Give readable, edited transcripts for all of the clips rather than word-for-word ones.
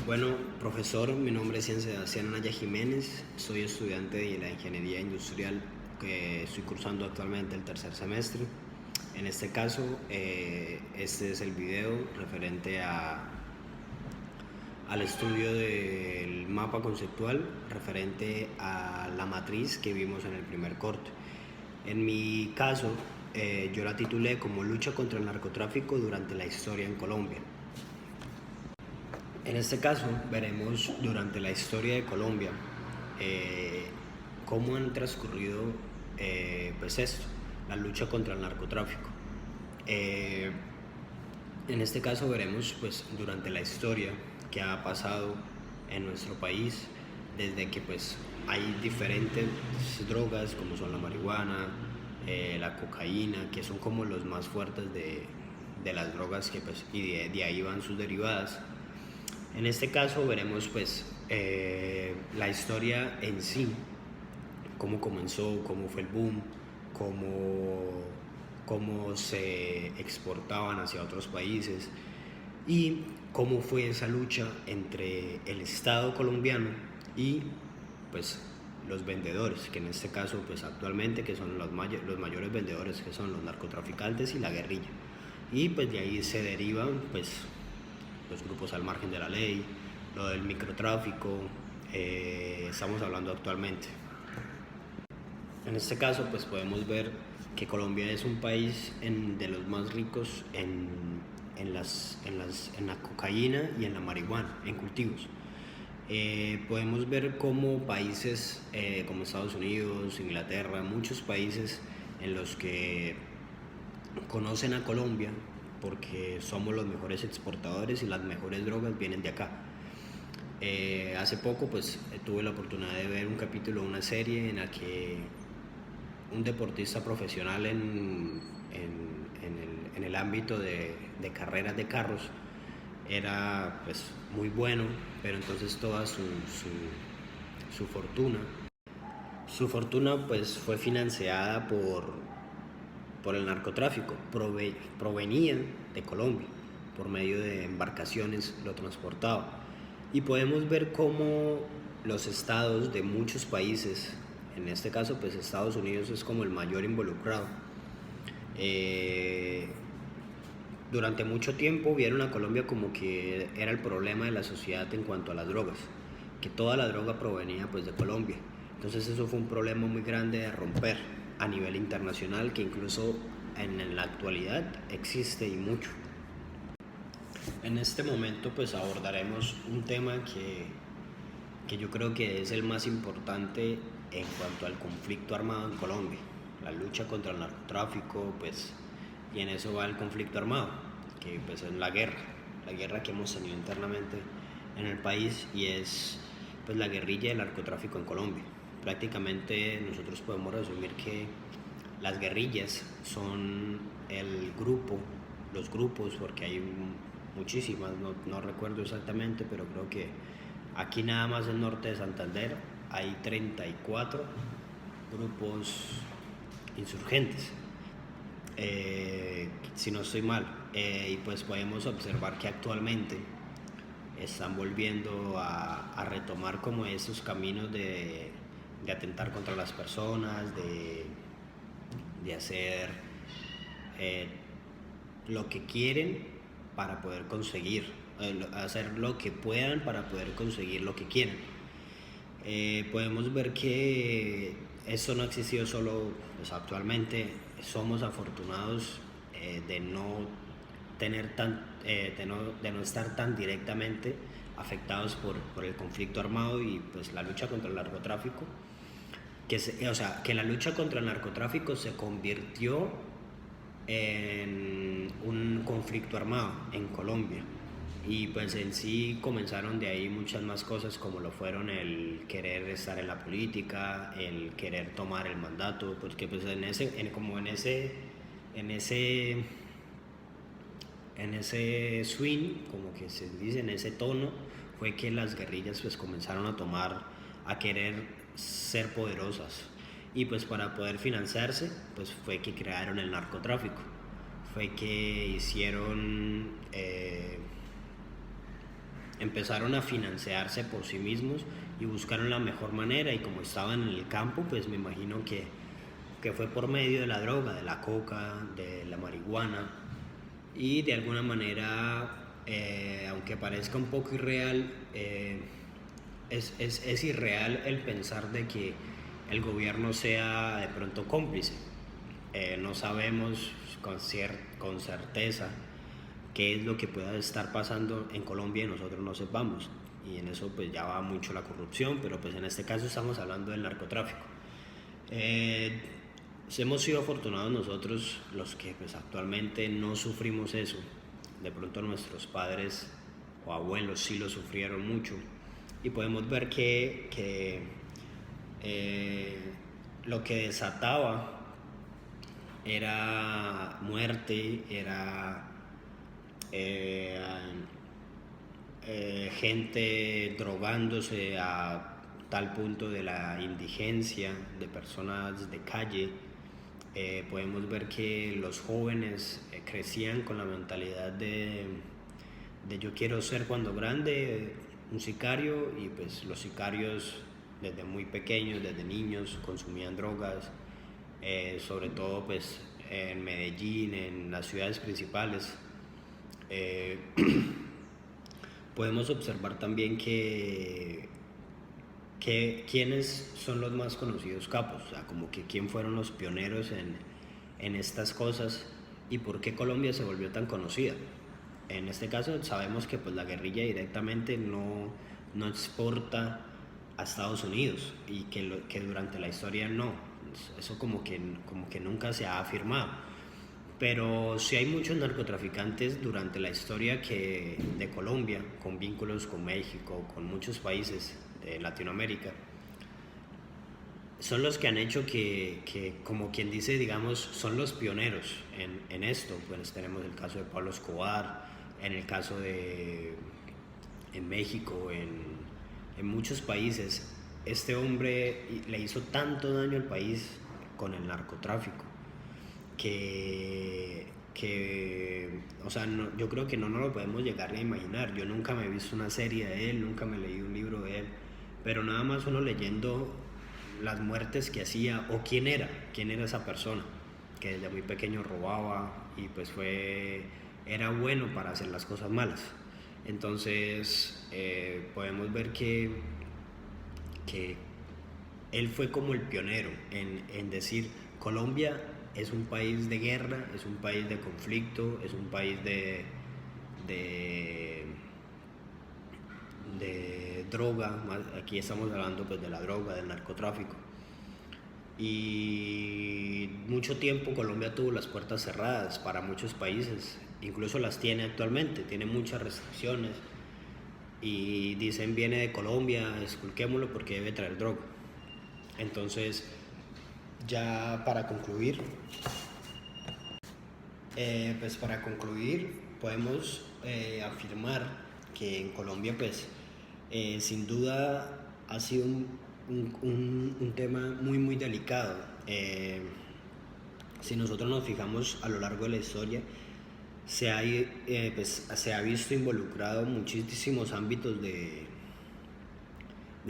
Bueno, profesor, mi nombre es Sebastián Anaya Jiménez, soy estudiante de la Ingeniería Industrial que estoy cursando actualmente el tercer semestre. En este caso, este es el video referente al estudio del mapa conceptual referente a la matriz que vimos en el primer corte. En mi caso, yo la titulé como Lucha contra el narcotráfico durante la historia en Colombia. En este caso veremos durante la historia de Colombia cómo han transcurrido pues esto, la lucha contra el narcotráfico. En este caso veremos pues durante la historia que ha pasado en nuestro país desde que pues hay diferentes drogas como son la marihuana, la cocaína, que son como los más fuertes de las drogas que pues y de ahí van sus derivadas. En este caso veremos pues la historia en sí, cómo comenzó, cómo fue el boom, cómo se exportaban hacia otros países y cómo fue esa lucha entre el Estado colombiano y pues los vendedores, que en este caso pues actualmente que son los mayores vendedores, que son los narcotraficantes y la guerrilla. Y pues de ahí se derivan pues los grupos al margen de la ley, lo del microtráfico, estamos hablando actualmente. En este caso pues podemos ver que Colombia es un país de los más ricos en la cocaína y en la marihuana, en cultivos. Podemos ver cómo países como Estados Unidos, Inglaterra, muchos países en los que conocen a Colombia porque somos los mejores exportadores y las mejores drogas vienen de acá. Hace poco pues tuve la oportunidad de ver un capítulo de una serie en la que un deportista profesional en el ámbito de carreras de carros era pues muy bueno, pero entonces toda su fortuna pues fue financiada por el narcotráfico, provenía de Colombia, por medio de embarcaciones lo transportaba. Y podemos ver cómo los estados de muchos países, en este caso pues Estados Unidos es como el mayor involucrado, durante mucho tiempo vieron a Colombia como que era el problema de la sociedad en cuanto a las drogas, que toda la droga provenía pues de Colombia. Entonces eso fue un problema muy grande de romper a nivel internacional, que incluso en la actualidad existe y mucho. En este momento pues abordaremos un tema que yo creo que es el más importante en cuanto al conflicto armado en Colombia, la lucha contra el narcotráfico, pues, y en eso va el conflicto armado, que pues es la guerra que hemos tenido internamente en el país, y es pues la guerrilla del narcotráfico en Colombia. Prácticamente nosotros podemos resumir que las guerrillas son los grupos, porque hay muchísimas, no recuerdo exactamente, pero creo que aquí nada más en el norte de Santander hay 34 grupos insurgentes, si no estoy mal, y pues podemos observar que actualmente están volviendo a retomar como esos caminos de atentar contra las personas, de hacer lo que quieren para poder conseguir, hacer lo que puedan para poder conseguir lo que quieren. Podemos ver que eso no ha existido solo, pues actualmente somos afortunados de no estar tan directamente afectados por el conflicto armado y pues la lucha contra el narcotráfico, que la lucha contra el narcotráfico se convirtió en un conflicto armado en Colombia, y pues en sí comenzaron de ahí muchas más cosas, como lo fueron el querer estar en la política, el querer tomar el mandato, porque pues en ese swing, como que se dice, en ese tono, fue que las guerrillas pues comenzaron a querer ser poderosas, y pues para poder financiarse pues fue que crearon el narcotráfico, fue que hicieron empezaron a financiarse por sí mismos y buscaron la mejor manera, y como estaban en el campo, pues me imagino que fue por medio de la droga, de la coca, de la marihuana, y de alguna manera, aunque parezca un poco irreal, es irreal el pensar de que el gobierno sea de pronto cómplice. No sabemos con certeza qué es lo que pueda estar pasando en Colombia y nosotros no sepamos. Y en eso pues ya va mucho la corrupción, pero pues en este caso estamos hablando del narcotráfico. Hemos sido afortunados nosotros los que pues actualmente no sufrimos eso. De pronto nuestros padres o abuelos sí lo sufrieron mucho, y podemos ver que lo que desataba era muerte, era gente drogándose a tal punto de la indigencia de personas de calle. Podemos ver que los jóvenes crecían con la mentalidad de yo quiero ser cuando grande un sicario, y pues los sicarios desde muy pequeños, desde niños, consumían drogas, sobre todo pues en Medellín, en las ciudades principales. Podemos observar también que quiénes son los más conocidos capos, o sea, como que quién fueron los pioneros en estas cosas, y por qué Colombia se volvió tan conocida. En este caso sabemos que pues la guerrilla directamente no exporta a Estados Unidos, y que durante la historia no, eso como que nunca se ha afirmado. Pero sí hay muchos narcotraficantes durante la historia de Colombia, con vínculos con México, con muchos países de Latinoamérica. Son los que han hecho que como quien dice, digamos, son los pioneros en esto. Pues tenemos el caso de Pablo Escobar, en el caso en México, en muchos países. Este hombre le hizo tanto daño al país con el narcotráfico que o sea, yo creo que no nos lo podemos llegar a imaginar. Yo nunca me he visto una serie de él, nunca me he leído un libro de él, pero nada más uno leyendo las muertes que hacía, o quién era esa persona que desde muy pequeño robaba, y pues era bueno para hacer las cosas malas. Entonces podemos ver que él fue como el pionero en decir: Colombia es un país de guerra, es un país de conflicto, es un país de droga. Aquí estamos hablando pues de la droga, del narcotráfico. Y mucho tiempo Colombia tuvo las puertas cerradas para muchos países, incluso las tiene actualmente, tiene muchas restricciones, y dicen viene de Colombia, esculquémoslo porque debe traer droga. Entonces, ya para concluir, podemos afirmar que en Colombia pues sin duda ha sido un tema muy muy delicado. Si nosotros nos fijamos a lo largo de la historia, se ha visto involucrado muchísimos ámbitos de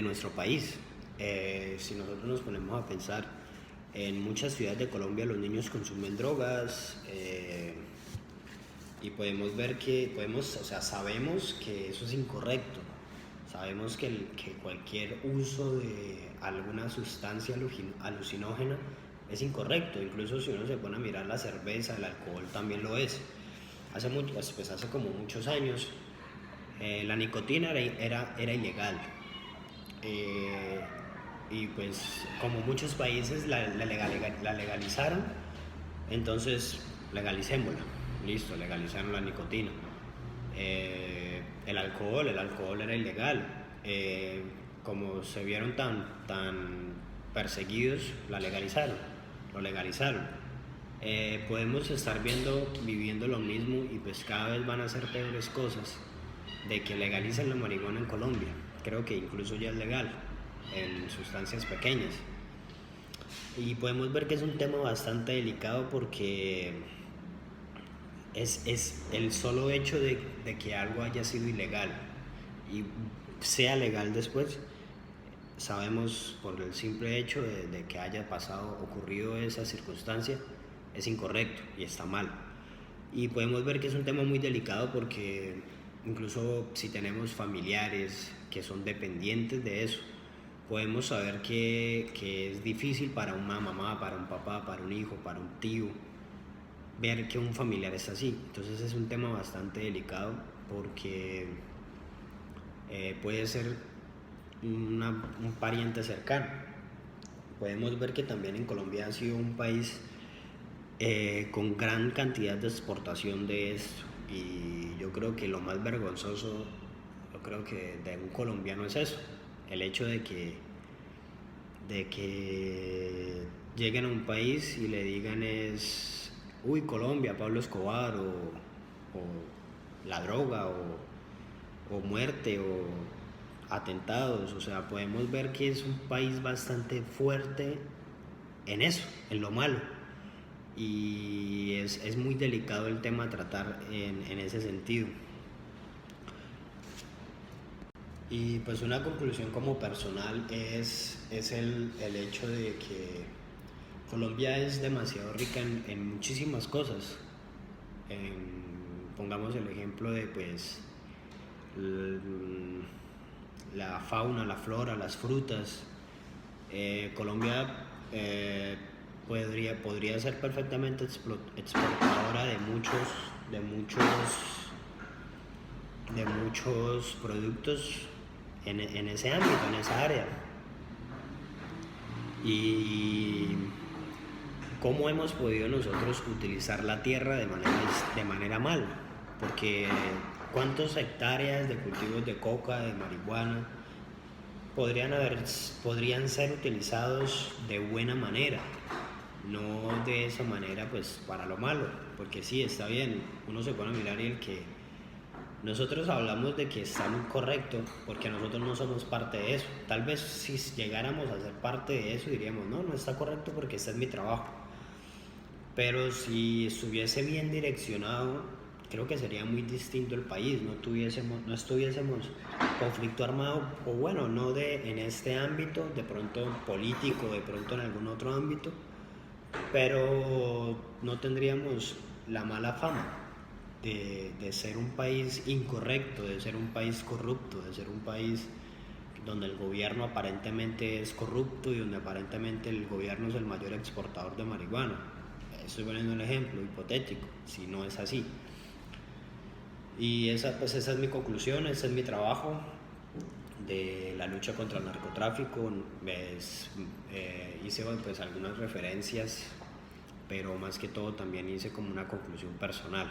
nuestro país. Si nosotros nos ponemos a pensar, en muchas ciudades de Colombia los niños consumen drogas, y podemos ver sabemos que eso es incorrecto. Sabemos que cualquier uso de alguna sustancia alucinógena es incorrecto. Incluso si uno se pone a mirar la cerveza, el alcohol también lo es. Hace como muchos años la nicotina era ilegal. Y pues como muchos países la legalizaron, entonces legalicémosla. Listo, legalizaron la nicotina. El alcohol era ilegal. Como se vieron tan perseguidos, lo legalizaron. Podemos estar viviendo lo mismo, y pues cada vez van a ser peores cosas de que legalicen la marihuana en Colombia. Creo que incluso ya es legal en sustancias pequeñas. Y podemos ver que es un tema bastante delicado, porque es el solo hecho de que algo haya sido ilegal, y sea legal después, sabemos por el simple hecho de que haya ocurrido esa circunstancia, es incorrecto y está mal. Y podemos ver que es un tema muy delicado porque incluso si tenemos familiares que son dependientes de eso, podemos saber que es difícil para una mamá, para un papá, para un hijo, para un tío, ver que un familiar está así. Entonces es un tema bastante delicado porque puede ser un pariente cercano. Podemos ver que también en Colombia ha sido un país con gran cantidad de exportación de esto, y yo creo que lo más vergonzoso, yo creo que de un colombiano es eso, el hecho de que lleguen a un país y le digan es, uy, Colombia, Pablo Escobar, o la droga, o muerte, o atentados. O sea, podemos ver que es un país bastante fuerte en eso, en lo malo. Y es muy delicado el tema a tratar en ese sentido. Y pues una conclusión como personal es el hecho de que Colombia es demasiado rica en muchísimas cosas. Pongamos el ejemplo de pues la fauna, la flora, las frutas. Colombia podría ser perfectamente exportadora de muchos, de muchos productos en ese ámbito, en esa área. Y cómo hemos podido nosotros utilizar la tierra de manera mal, porque cuántas hectáreas de cultivos de coca, de marihuana, podrían ser utilizados de buena manera, no de esa manera pues para lo malo, porque sí, está bien, uno se pone a mirar y el que nosotros hablamos de que está muy correcto porque nosotros no somos parte de eso. Tal vez si llegáramos a ser parte de eso diríamos, no, no está correcto porque este es mi trabajo. Pero si estuviese bien direccionado, creo que sería muy distinto el país, no estuviésemos conflicto armado, o bueno, no en este ámbito, de pronto político, de pronto en algún otro ámbito, pero no tendríamos la mala fama de ser un país incorrecto, de ser un país corrupto, de ser un país donde el gobierno aparentemente es corrupto y donde aparentemente el gobierno es el mayor exportador de marihuana. Estoy poniendo un ejemplo hipotético, si no es así. Y esa es mi conclusión, ese es mi trabajo de la lucha contra el narcotráfico. Hice pues algunas referencias, pero más que todo también hice como una conclusión personal.